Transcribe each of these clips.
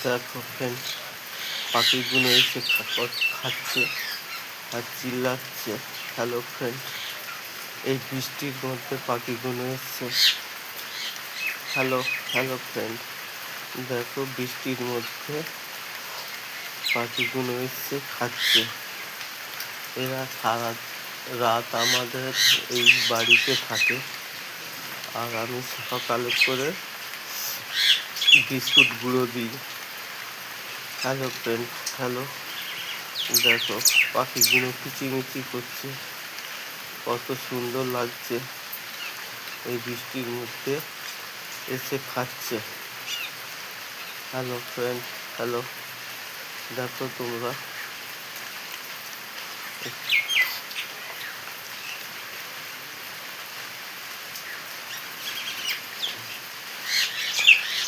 দেখো ফ্রেন্ড, পাখিগুলো এসে খাচ্ছে আর চিল্লাচ্ছে। হ্যালো ফ্রেন্ড, এই বৃষ্টির মধ্যে পাখিগুলো এসছে। হ্যালো হ্যালো ফ্রেন্ড, দেখো বৃষ্টির মধ্যে পাখিগুলো এসছে খাচ্ছে। এরা সারা রাত আমাদের এই বাড়িতে থাকে, আর আমি সকালে করে বিস্কুট গুঁড়ো দিই। হ্যালো ফ্রেন্ড, হ্যালো, দেখো পাখিগুলো কিচিমিচি করছে, কত সুন্দর লাগছে। এই বৃষ্টির মধ্যে এসে খাচ্ছে। হ্যালো ফ্রেন্ড, হ্যালো, দেখো তোমরা।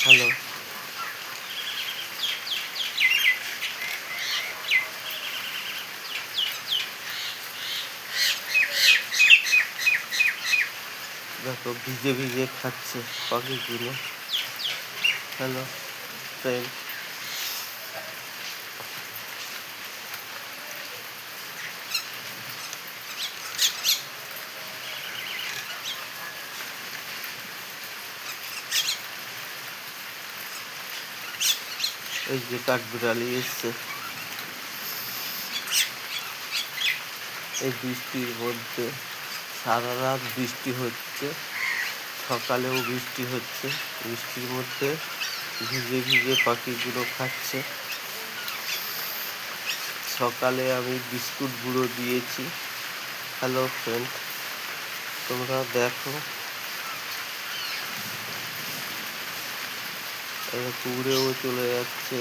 হ্যালো, দেখো ভিজে ভিজে খাচ্ছে পাখিগুলো। হ্যালো ফ্রেন্ড, এই যে কাঠবিড়ালি এসছে। এই বৃষ্টির মধ্যে সারা রাত বৃষ্টি হচ্ছে, সকালেও বৃষ্টি হচ্ছে। বৃষ্টির মধ্যে ভিজে ভিজে পাখিগুলো খাচ্ছে। সকালে আমি বিস্কুট গুঁড়ো দিয়েছি। হ্যালো ফ্রেন্ড, তোমরা দেখো, এরা উড়েও চলে যাচ্ছে।